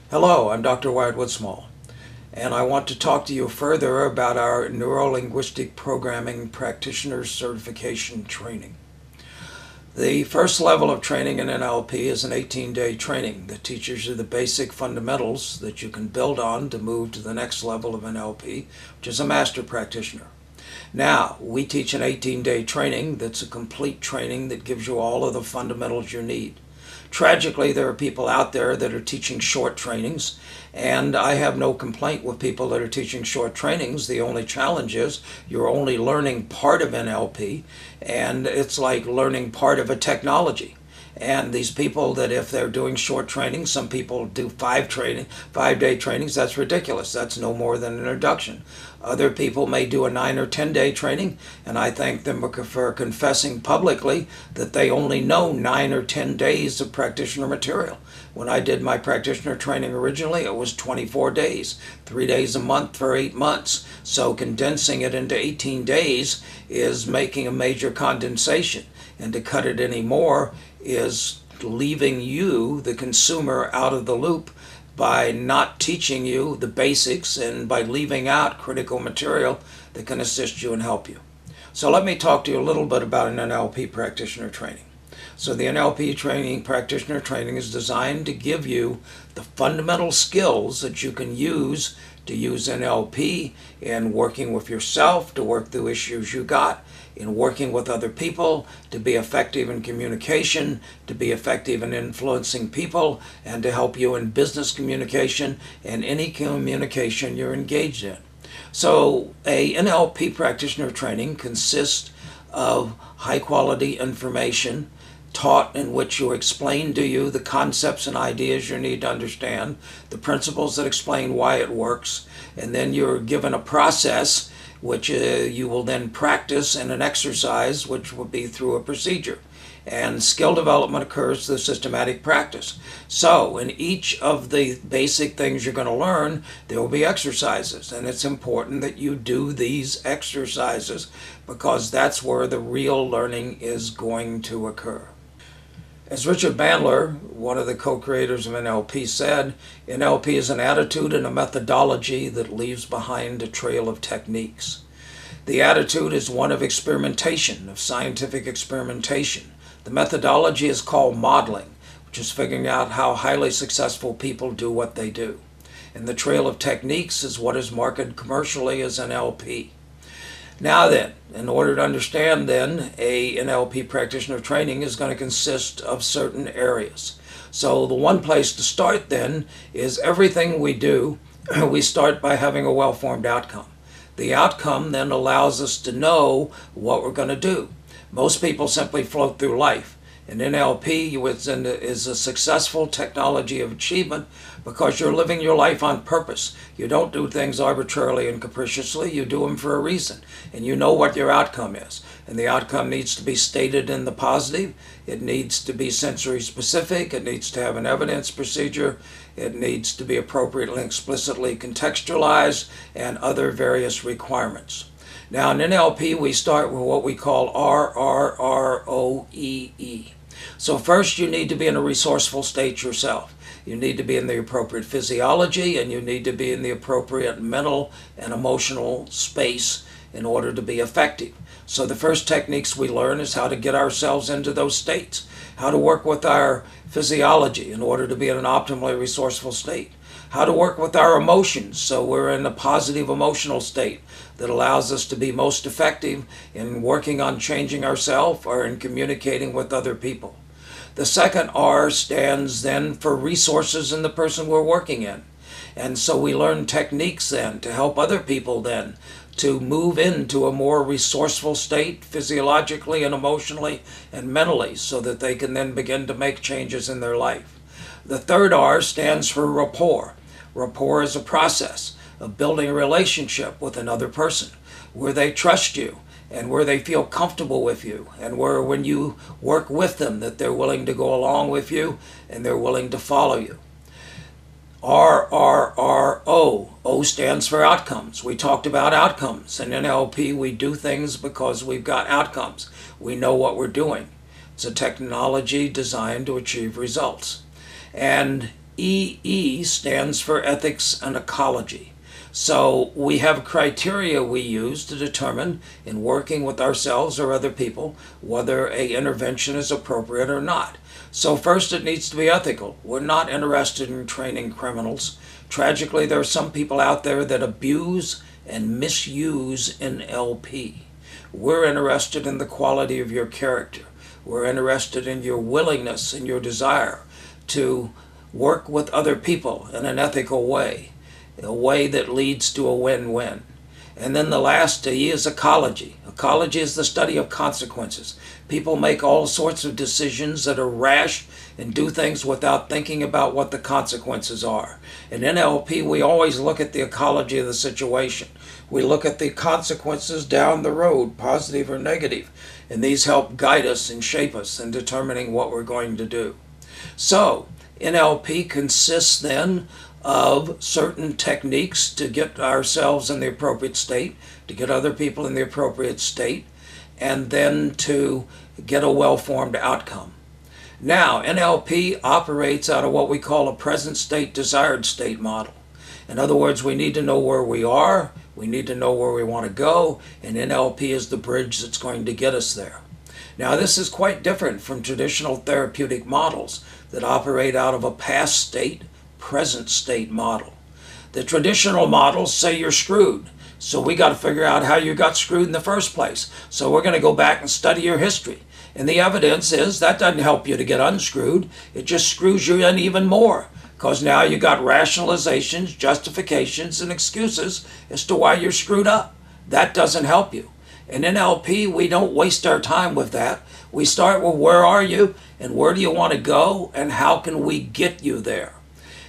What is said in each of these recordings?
Hello, I'm Dr. Wyatt Woodsmall, and I want to talk to you further about our Neuro-Linguistic Programming Practitioner Certification Training. The first level of training in NLP is an 18-day training that teaches you the basic fundamentals that you can build on to move to the next level of NLP, which is a master practitioner. Now, we teach an 18-day training that's a complete training that gives you all of the fundamentals you need. Tragically, there are people out there that are teaching short trainings, and I have no complaint with people that are teaching short trainings. The only challenge is you're only learning part of NLP, and it's like learning part of a technology. And these people that if they're doing short training, some people do 5-day trainings, that's ridiculous. That's no more than an introduction. Other people may do a 9 or 10-day training, and I thank them for confessing publicly that they only know 9 or 10 days of practitioner material. When I did my practitioner training originally, it was 24 days, 3 days a month for 8 months. So condensing it into 18 days is making a major condensation. And to cut it any more is leaving you, the consumer, out of the loop by not teaching you the basics and by leaving out critical material that can assist you and help you. So let me talk to you a little bit about an NLP practitioner training. So the NLP practitioner training is designed to give you the fundamental skills that you can use to use NLP in working with yourself, to work through issues you got, in working with other people, to be effective in communication, to be effective in influencing people, and to help you in business communication and any communication you're engaged in. So a NLP practitioner training consists of high quality information taught in which you explain to you the concepts and ideas you need to understand, the principles that explain why it works, and then you're given a process which you will then practice in an exercise which will be through a procedure. And skill development occurs through systematic practice. So in each of the basic things you're going to learn, there will be exercises. And it's important that you do these exercises because that's where the real learning is going to occur. As Richard Bandler, one of the co-creators of NLP, said, NLP is an attitude and a methodology that leaves behind a trail of techniques. The attitude is one of experimentation, of scientific experimentation. The methodology is called modeling, which is figuring out how highly successful people do what they do. And the trail of techniques is what is marketed commercially as NLP. Now then, in order to understand then, a NLP practitioner training is going to consist of certain areas. So the one place to start then is everything we do, we start by having a well-formed outcome. The outcome then allows us to know what we're going to do. Most people simply float through life. And NLP is a successful technology of achievement because you're living your life on purpose. You don't do things arbitrarily and capriciously. You do them for a reason. And you know what your outcome is. And the outcome needs to be stated in the positive. It needs to be sensory specific. It needs to have an evidence procedure. It needs to be appropriately and explicitly contextualized and other various requirements. Now in NLP we start with what we call RRROEE. So first you need to be in a resourceful state yourself. You need to be in the appropriate physiology and you need to be in the appropriate mental and emotional space in order to be effective. So the first techniques we learn is how to get ourselves into those states, how to work with our physiology in order to be in an optimally resourceful state, how to work with our emotions so we're in a positive emotional state that allows us to be most effective in working on changing ourselves or in communicating with other people. The second R stands then for resources in the person we're working in. And so we learn techniques then to help other people then to move into a more resourceful state physiologically and emotionally and mentally so that they can then begin to make changes in their life. The third R stands for rapport. Rapport is a process of building a relationship with another person where they trust you and where they feel comfortable with you and where when you work with them that they're willing to go along with you and they're willing to follow you. RRRO. O stands for outcomes. We talked about outcomes. In NLP, we do things because we've got outcomes. We know what we're doing. It's a technology designed to achieve results. And EE stands for ethics and ecology. So we have criteria we use to determine, in working with ourselves or other people, whether an intervention is appropriate or not. So first, it needs to be ethical. We're not interested in training criminals. Tragically, there are some people out there that abuse and misuse NLP. We're interested in the quality of your character. We're interested in your willingness and your desire to work with other people in an ethical way, a way that leads to a win-win. And then the last E is ecology. Ecology is the study of consequences. People make all sorts of decisions that are rash and do things without thinking about what the consequences are. In NLP, we always look at the ecology of the situation. We look at the consequences down the road, positive or negative, and these help guide us and shape us in determining what we're going to do. So, NLP consists then of certain techniques to get ourselves in the appropriate state, to get other people in the appropriate state, and then to get a well-formed outcome. Now, NLP operates out of what we call a present state, desired state model. In other words, we need to know where we are, we need to know where we want to go, and NLP is the bridge that's going to get us there. Now, this is quite different from traditional therapeutic models that operate out of a past state, present state model. The traditional models say you're screwed, so we got to figure out how you got screwed in the first place. So we're going to go back and study your history. And the evidence is that doesn't help you to get unscrewed. It just screws you in even more, because now you got rationalizations, justifications, and excuses as to why you're screwed up. That doesn't help you. In NLP, we don't waste our time with that. We start with where are you and where do you want to go and how can we get you there.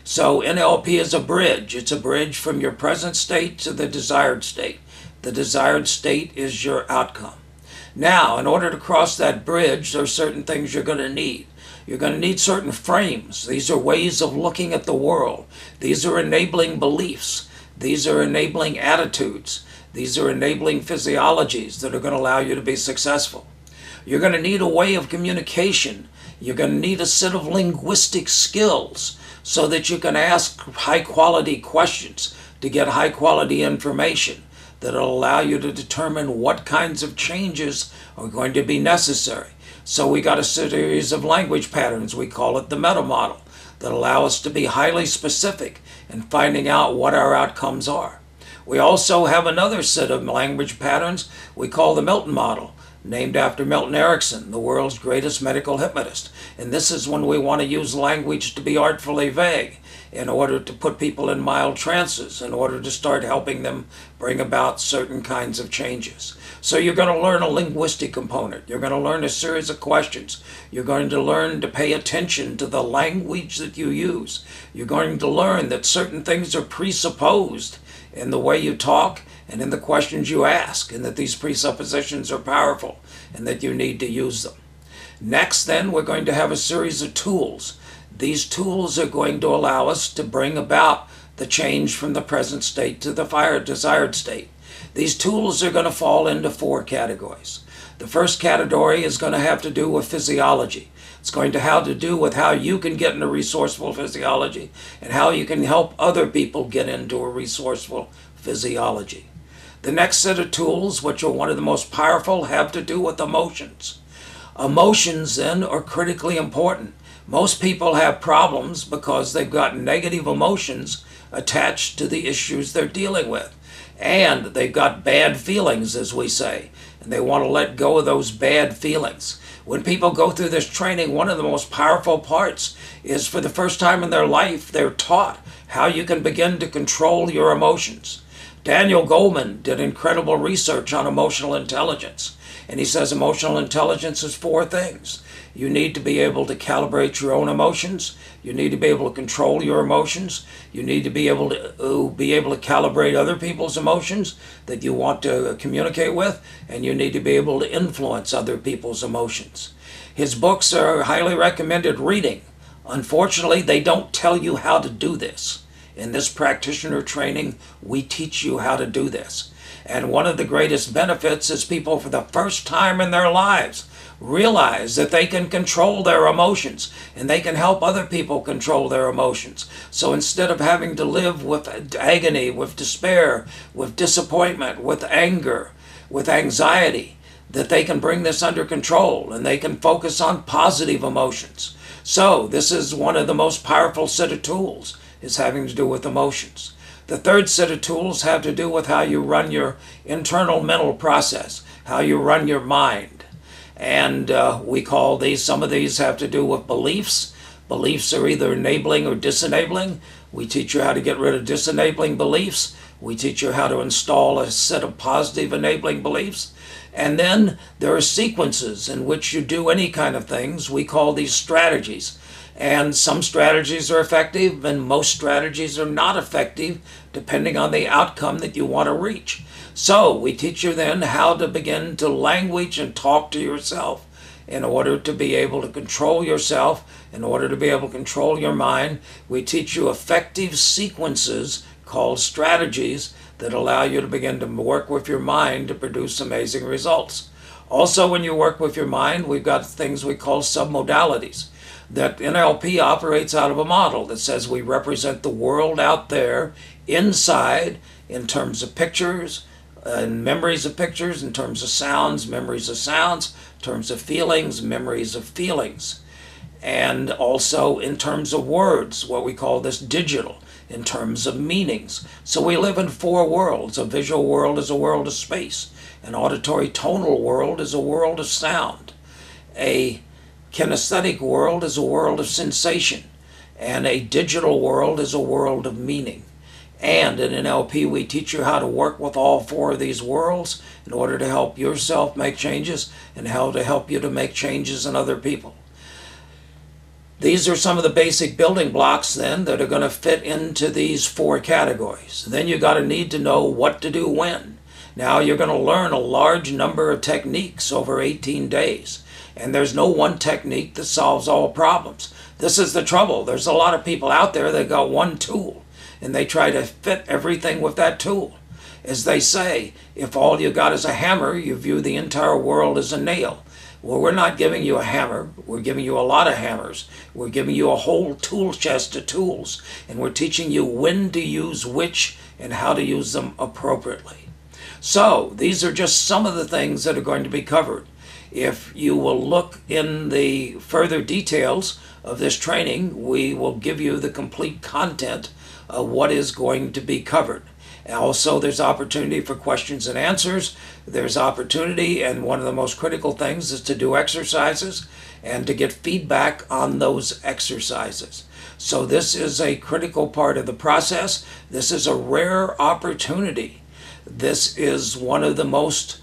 So NLP is a bridge. It's a bridge from your present state to the desired state. The desired state is your outcome. Now, in order to cross that bridge, there are certain things you're going to need. You're going to need certain frames. These are ways of looking at the world. These are enabling beliefs. These are enabling attitudes. These are enabling physiologies that are going to allow you to be successful. You're going to need a way of communication. You're going to need a set of linguistic skills so that you can ask high-quality questions to get high-quality information that will allow you to determine what kinds of changes are going to be necessary. So we got a series of language patterns, we call it the meta model, that allow us to be highly specific in finding out what our outcomes are. We also have another set of language patterns we call the Milton model, named after Milton Erickson, the world's greatest medical hypnotist. And this is when we want to use language to be artfully vague in order to put people in mild trances, in order to start helping them bring about certain kinds of changes. So you're going to learn a linguistic component. You're going to learn a series of questions. You're going to learn to pay attention to the language that you use. You're going to learn that certain things are presupposed in the way you talk and in the questions you ask, and that these presuppositions are powerful and that you need to use them. Next, then, we're going to have a series of tools. These tools are going to allow us to bring about the change from the present state to the desired state. These tools are going to fall into 4 categories. The first category is going to have to do with physiology. It's going to have to do with how you can get into resourceful physiology and how you can help other people get into a resourceful physiology. The next set of tools, which are one of the most powerful, have to do with emotions. Emotions, then, are critically important. Most people have problems because they've got negative emotions attached to the issues they're dealing with. And they've got bad feelings, as we say, and they want to let go of those bad feelings. When people go through this training, one of the most powerful parts is, for the first time in their life, they're taught how you can begin to control your emotions. Daniel Goleman did incredible research on emotional intelligence, and he says emotional intelligence is 4 things. You need to be able to calibrate your own emotions. You need to be able to control your emotions. You need to be able to calibrate other people's emotions that you want to communicate with, and you need to be able to influence other people's emotions. His books are highly recommended reading. Unfortunately, they don't tell you how to do this. In this practitioner training, we teach you how to do this. And one of the greatest benefits is people, for the first time in their lives, realize that they can control their emotions and they can help other people control their emotions. So instead of having to live with agony, with despair, with disappointment, with anger, with anxiety, that they can bring this under control and they can focus on positive emotions. So this is one of the most powerful set of tools, is having to do with emotions. The third set of tools have to do with how you run your internal mental process, how you run your mind. And we call these, some of these have to do with beliefs. Beliefs are either enabling or disenabling. We teach you how to get rid of disenabling beliefs. We teach you how to install a set of positive enabling beliefs. And then there are sequences in which you do any kind of things. We call these strategies. And some strategies are effective and most strategies are not effective depending on the outcome that you want to reach. So we teach you then how to begin to language and talk to yourself in order to be able to control yourself, in order to be able to control your mind. We teach you effective sequences called strategies that allow you to begin to work with your mind to produce amazing results. Also, when you work with your mind, we've got things we call submodalities. That NLP operates out of a model that says we represent the world out there inside in terms of pictures and memories of pictures, in terms of sounds, memories of sounds, in terms of feelings, memories of feelings, and also in terms of words, what we call this digital, in terms of meanings. So we live in four worlds. A visual world is a world of space. An auditory tonal world is a world of sound. A kinesthetic world is a world of sensation, and a digital world is a world of meaning. And in NLP, we teach you how to work with all four of these worlds in order to help yourself make changes and how to help you to make changes in other people. These are some of the basic building blocks then that are going to fit into these four categories. Then you got to need to know what to do when. Now you're going to learn a large number of techniques over 18 days. And there's no one technique that solves all problems. This is the trouble. There's a lot of people out there that got one tool and they try to fit everything with that tool. As they say, if all you got is a hammer, you view the entire world as a nail. Well, we're not giving you a hammer. We're giving you a lot of hammers. We're giving you a whole tool chest of tools. And we're teaching you when to use which and how to use them appropriately. So these are just some of the things that are going to be covered. If you will look in the further details of this training, we will give you the complete content of what is going to be covered. Also, there's opportunity for questions and answers. There's opportunity, and one of the most critical things is to do exercises and to get feedback on those exercises. So this is a critical part of the process. This is a rare opportunity. This is one of the most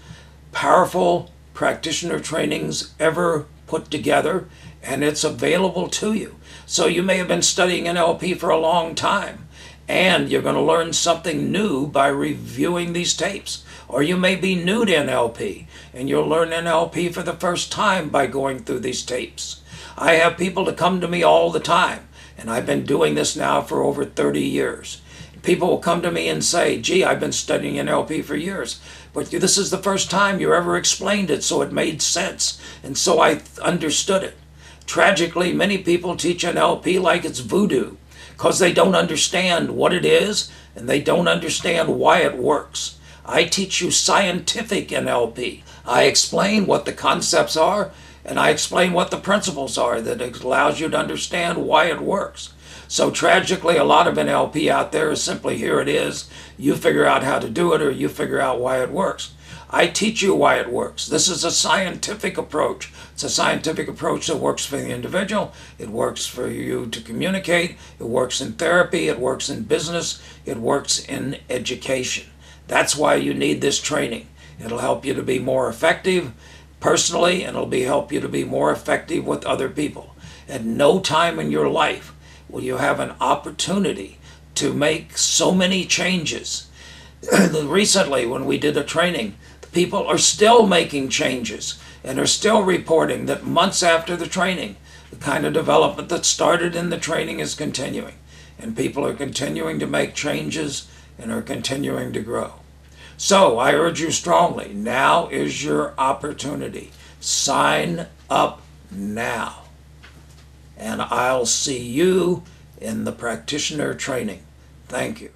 powerful practitioner trainings ever put together, and it's available to you. So you may have been studying NLP for a long time, and you're going to learn something new by reviewing these tapes. Or you may be new to NLP, and you'll learn NLP for the first time by going through these tapes. I have people that come to me all the time, and I've been doing this now for over 30 years. People will come to me and say, gee, I've been studying NLP for years, but this is the first time you ever explained it, so it made sense, and so I understood it. Tragically, many people teach NLP like it's voodoo, because they don't understand what it is, and they don't understand why it works. I teach you scientific NLP. I explain what the concepts are, and I explain what the principles are that allows you to understand why it works. So tragically, a lot of NLP out there is simply, here it is, you figure out how to do it, or you figure out why it works. I teach you why it works. This is a scientific approach. It's a scientific approach that works for the individual. It works for you to communicate. It works in therapy. It works in business. It works in education. That's why you need this training. It'll help you to be more effective personally, and it'll help you to be more effective with other people. At no time in your life will you have an opportunity to make so many changes. Recently, when we did a training, the people are still making changes and are still reporting that months after the training, the kind of development that started in the training is continuing. And people are continuing to make changes and are continuing to grow. So I urge you strongly, now is your opportunity. Sign up now. And I'll see you in the practitioner training. Thank you.